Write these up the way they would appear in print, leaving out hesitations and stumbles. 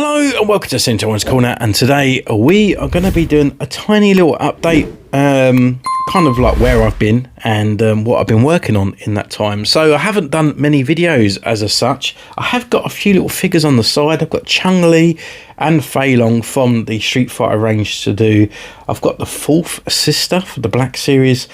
Hello and welcome to Centurion's Corner, and today we are going to be doing a tiny little update, kind of like where I've been and what I've been working on in that time. So I haven't done many videos as such. I have got a few little figures on the side. I've got Chung-Li and Fei Long from the Street Fighter range to do. I've got the fourth sister for the Black series,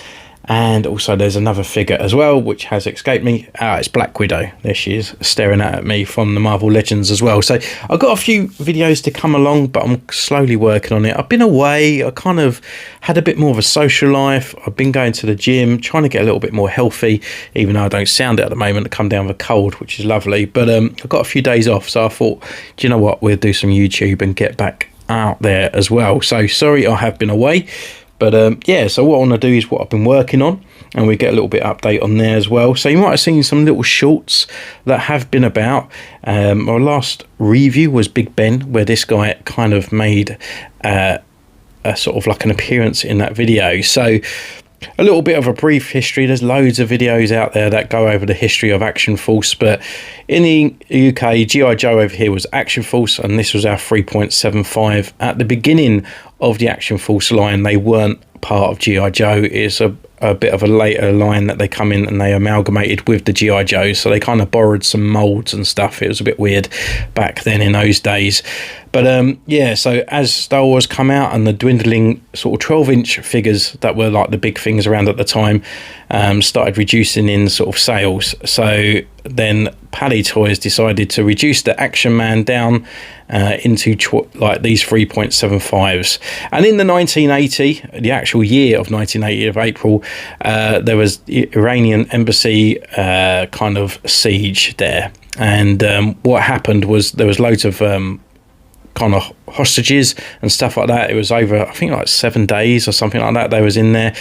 and also there's another figure as well which has escaped me. It's Black Widow. There she is, staring at me, from the Marvel Legends as well. So I've got a few videos to come along, but I'm slowly working on it. I've been away. I kind of had a bit more of a social life. I've been going to the gym, trying to get a little bit more healthy, even though I don't sound it at the moment. I come down with a cold, which is lovely, but I've got a few days off, so I thought, do you know what, we'll do some YouTube and get back out there as well. So sorry I have been away. But yeah, so what I want to do is what I've been working on, and we get a little bit update on there as well. So you might have seen some little shorts that have been about. My last review was Big Ben, where this guy kind of made a sort of like an appearance in that video. So a little bit of a brief history. There's loads of videos out there that go over the history of Action Force, but in the UK, G.I. Joe over here was Action Force, and this was our 3.75. At the beginning of the Action Force line, they weren't part of G.I. Joe. It's a bit of a later line that they come in and they amalgamated with the G.I. Joe, so they kind of borrowed some molds and stuff. It was a bit weird back then in those days. But yeah, so as Star Wars come out and the dwindling sort of 12-inch figures that were like the big things around at the time started reducing in sort of sales, so then Pally Toys decided to reduce the Action Man down into like these 3.75s. And in the 1980, the actual year of 1980 of April, there was the Iranian embassy kind of siege there, and what happened was there was loads of kind of hostages and stuff like that. It was over, I think, like 7 days or something like that. They was in there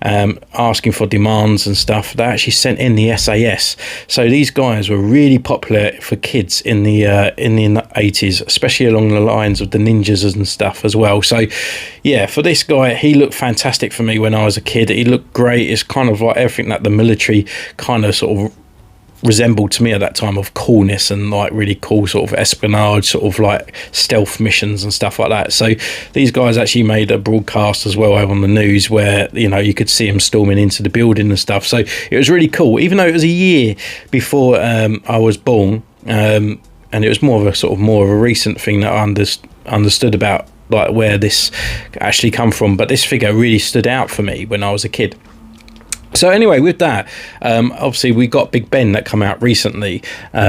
asking for demands and stuff. They actually sent in the SAS. So these guys were really popular for kids in the 80s, especially along the lines of the ninjas and stuff as well. So yeah, for this guy, he looked fantastic for me when I was a kid. He looked great. It's kind of like everything that the military kind of sort of resembled to me at that time, of coolness and like really cool sort of espionage, sort of like stealth missions and stuff like that. So these guys actually made a broadcast as well over on the news where, you know, you could see them storming into the building and stuff. So it was really cool, even though it was a year before I was born, and it was more of a recent thing that I understood about like where this actually come from. But this figure really stood out for me when I was a kid. So anyway, with that, obviously we got Big Ben that come out recently,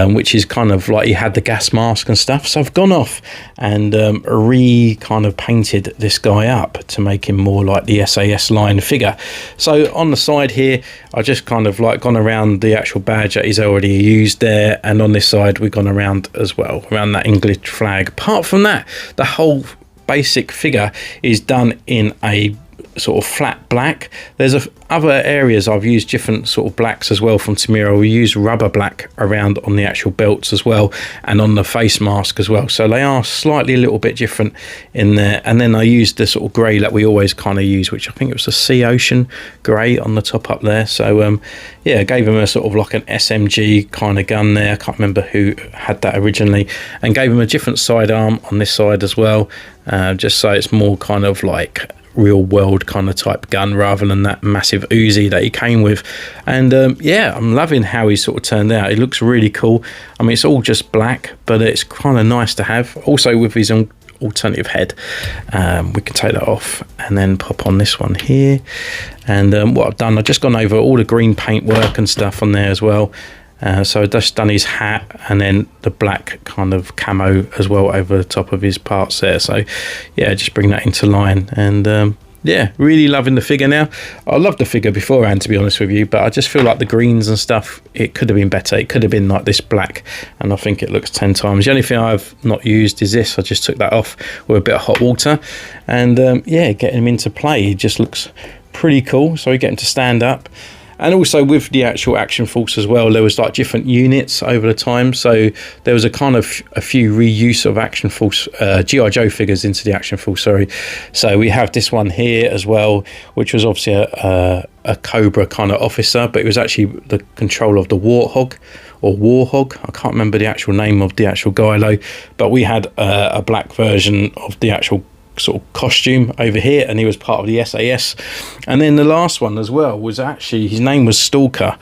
which is kind of like he had the gas mask and stuff. So I've gone off and kind of painted this guy up to make him more like the SAS line figure. So on the side here, I just kind of like gone around the actual badge that he's already used there, and on this side we've gone around as well, around that English flag. Apart from that, the whole basic figure is done in a sort of flat black. There's other areas I've used different sort of blacks as well from Tamira. We use rubber black around on the actual belts as well, and on the face mask as well, so they are slightly a little bit different in there. And then I used the sort of grey that we always kind of use, which I think it was a Sea Ocean grey on the top up there. So yeah, gave him a sort of like an SMG kind of gun there. I can't remember who had that originally, and gave him a different sidearm on this side as well, just so it's more kind of like real world kind of type gun rather than that massive Uzi that he came with. And yeah, I'm loving how he sort of turned out. It looks really cool. I mean, it's all just black, but it's kind of nice to have. Also with his own alternative head, we can take that off and then pop on this one here. And what I've done, I've just gone over all the green paint work and stuff on there as well. So I've just done his hat and then the black kind of camo as well over the top of his parts there. So yeah, just bring that into line. And yeah, really loving the figure now. I loved the figure beforehand, to be honest with you, but I just feel like the greens and stuff, it could have been better. It could have been like this black, and I think it looks 10 times. The only thing I've not used is this. I just took that off with a bit of hot water, and yeah, getting him into play, he just looks pretty cool. So we get him to stand up. And also with the actual Action Force as well, there was like different units over the time. So there was a kind of a few reuse of Action Force, G.I. Joe figures into the Action Force, sorry. So we have this one here as well, which was obviously a a Cobra kind of officer, but it was actually the control of the Warthog or Warhog. I can't remember the actual name of the actual guy though, but we had a black version of the actual sort of costume over here, and he was part of the SAS. And then the last one as well was actually, his name was Stalker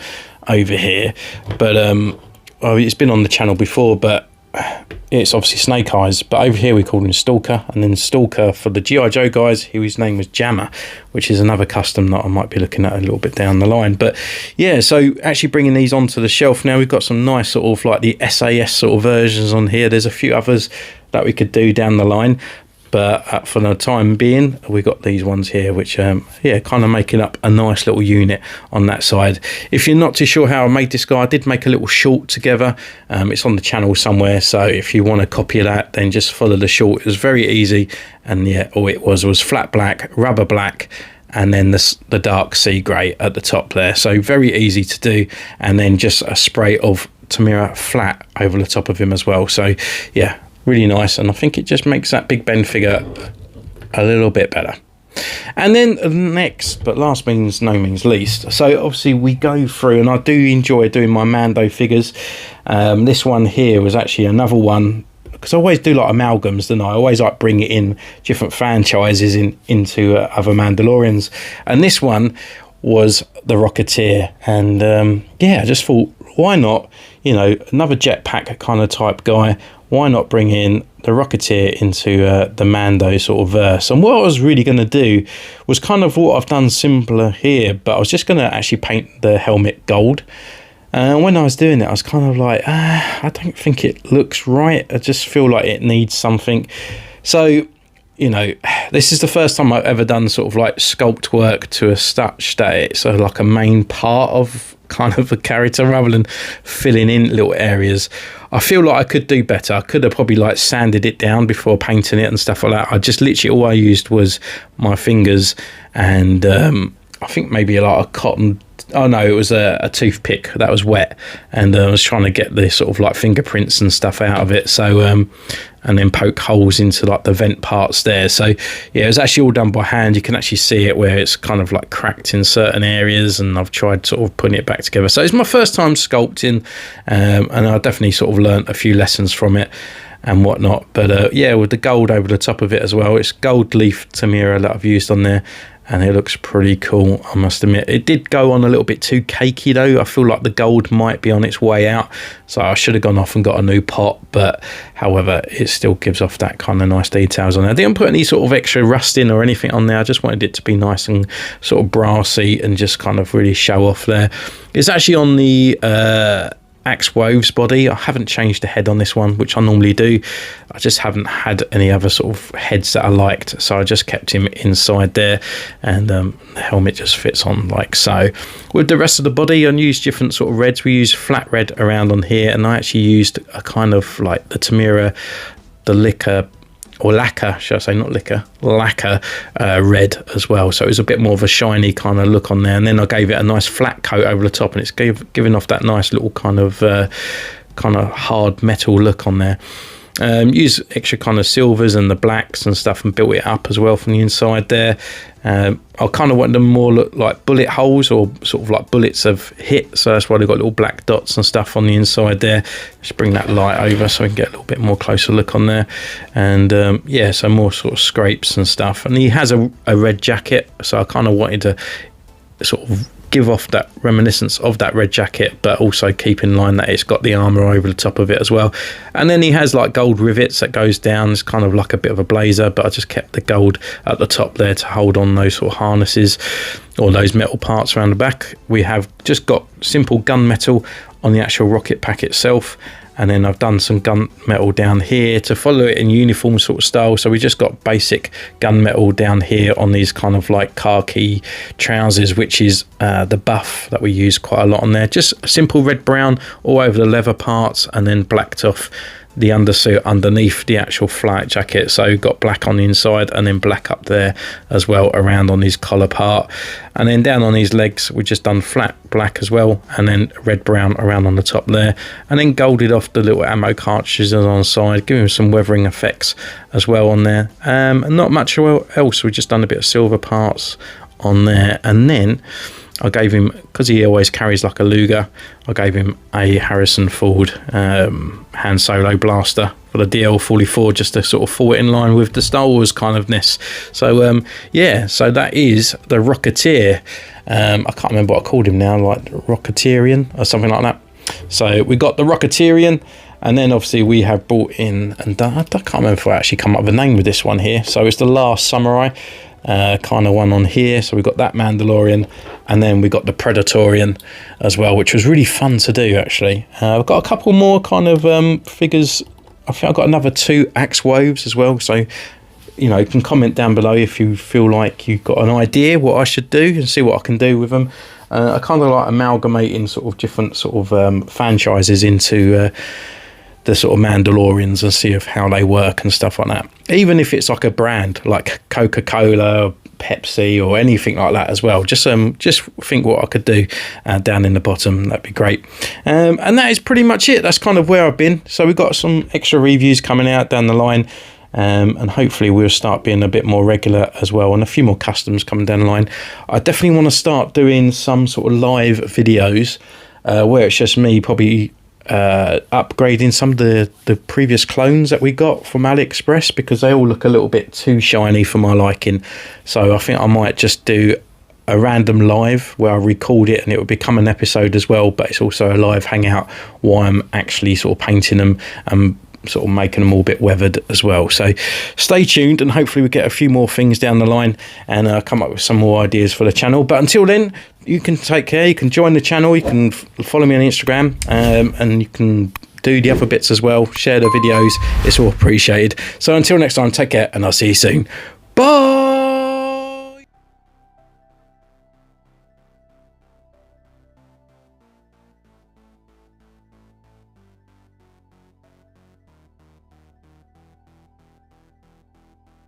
over here, but well, it's been on the channel before, but it's obviously Snake Eyes, but over here we called him Stalker. And then Stalker for the G.I. Joe guys, his name was Jammer, which is another custom that I might be looking at a little bit down the line. But yeah, so actually bringing these onto the shelf now, we've got some nice sort of like the SAS sort of versions on here. There's a few others that we could do down the line, but for the time being, we got these ones here, which yeah, kind of making up a nice little unit on that side. If you're not too sure how I made this guy, I did make a little short together. It's on the channel somewhere, so if you want a copy of that, then just follow the short. It was very easy, and yeah, all it was flat black, rubber black, and then the dark sea grey at the top there. So very easy to do, and then just a spray of Tamira flat over the top of him as well. So yeah, really nice, and I think it just makes that Big Ben figure a little bit better. And then next, but last means no means least, so obviously we go through, and I do enjoy doing my Mando figures. This one here was actually another one, because I always do like amalgams, don't I? I always like bring it in different franchises into other Mandalorians, and this one was the Rocketeer. And yeah, I just thought, why not, you know, another jetpack kind of type guy, why not bring in the Rocketeer into the Mando sort of verse? And what I was really going to do was kind of what I've done simpler here, but I was just going to actually paint the helmet gold. And when I was doing it, I was kind of like, I don't think it looks right. I just feel like it needs something. So, you know, this is the first time I've ever done sort of like sculpt work to a such that it's like a main part of kind of a character rather than filling in little areas. I feel like I could do better. I could have probably like sanded it down before painting it and stuff like that. I just literally, all I used was my fingers and I think maybe a lot of cotton. Oh no, it was a toothpick that was wet, and I was trying to get the sort of like fingerprints and stuff out of it. So and then poke holes into like the vent parts there. So yeah, it was actually all done by hand. You can actually see it where it's kind of like cracked in certain areas, and I've tried sort of putting it back together. So it's my first time sculpting, and I definitely sort of learnt a few lessons from it and whatnot. But yeah, with the gold over the top of it as well, it's gold leaf Tamira that I've used on there, and it looks pretty cool, I must admit. It did go on a little bit too cakey though. I feel like the gold might be on its way out, so I should have gone off and got a new pot, but however, it still gives off that kind of nice details on there. I didn't put any sort of extra rusting or anything on there. I just wanted it to be nice and sort of brassy and just kind of really show off there. It's actually on the Axe Woves body. I haven't changed the head on this one, which I normally do. I just haven't had any other sort of heads that I liked, so I just kept him inside there, and the helmet just fits on like so. With the rest of the body, I used different sort of reds. We used flat red around on here, and I actually used a kind of like the Tamira, the liquor, or lacquer, should I say, not liquor, lacquer red as well. So it was a bit more of a shiny kind of look on there. And then I gave it a nice flat coat over the top, and it's giving off that nice little kind of hard metal look on there. Use extra kind of silvers and the blacks and stuff, and built it up as well from the inside there. I kind of want them more look like bullet holes, or sort of like bullets have hit, so that's why they've got little black dots and stuff on the inside there. Just bring that light over so we can get a little bit more closer look on there. And yeah, so more sort of scrapes and stuff. And he has a red jacket, so I kind of wanted to sort of give off that reminiscence of that red jacket, but also keep in line that it's got the armor over the top of it as well. And then he has like gold rivets that goes down. It's kind of like a bit of a blazer, but I just kept the gold at the top there to hold on those sort of harnesses or those metal parts around the back. We have just got simple gunmetal on the actual rocket pack itself, and then I've done some gunmetal down here to follow it in uniform sort of style. So we just got basic gunmetal down here on these kind of like khaki trousers, which is the buff that we use quite a lot on there. Just simple red brown all over the leather parts, and then blacked off the undersuit underneath the actual flight jacket. So got black on the inside, and then black up there as well around on his collar part. And then down on his legs we just done flat black as well, and then red brown around on the top there, and then golded off the little ammo cartridges on the side, giving him some weathering effects as well on there. And not much else. We just done a bit of silver parts on there. And then I gave him, because he always carries like a Luger, I gave him a Harrison Ford Han Solo blaster for the DL-44, just to sort of fall it in line with the Star Wars kind ofness. So yeah, so that is the Rocketeer. I can't remember what I called him now, like Rocketeerian or something like that. So we got the Rocketeerian, and then obviously we have brought in, and I can't remember if I actually come up with a name with this one here. So it's the Last Samurai kind of one on here. So we got that Mandalorian, and then we got the Predatorian as well, which was really fun to do actually. I've got a couple more kind of figures. I think I've got another 2 axe woves as well. So you know, you can comment down below if you feel like you've got an idea what I should do, and see what I can do with them. I kind of like amalgamating sort of different sort of franchises into the sort of Mandalorians, and see of how they work and stuff like that. Even if it's like a brand like Coca-Cola, Pepsi, or anything like that as well. Just think what I could do down in the bottom. That'd be great. And that is pretty much it. That's kind of where I've been. So we've got some extra reviews coming out down the line. And hopefully we'll start being a bit more regular as well, and a few more customs coming down the line. I definitely want to start doing some sort of live videos where it's just me probably upgrading some of the previous clones that we got from AliExpress, because they all look a little bit too shiny for my liking. So I think I might just do a random live where I record it, and it will become an episode as well, but it's also a live hangout while I'm actually sort of painting them and sort of making them all a bit weathered as well. So stay tuned, and hopefully we get a few more things down the line, and come up with some more ideas for the channel. But until then, you can take care. You can join the channel, you can follow me on Instagram, and you can do the other bits as well. Share the videos, it's all appreciated. So until next time, take care, and I'll see you soon. Bye.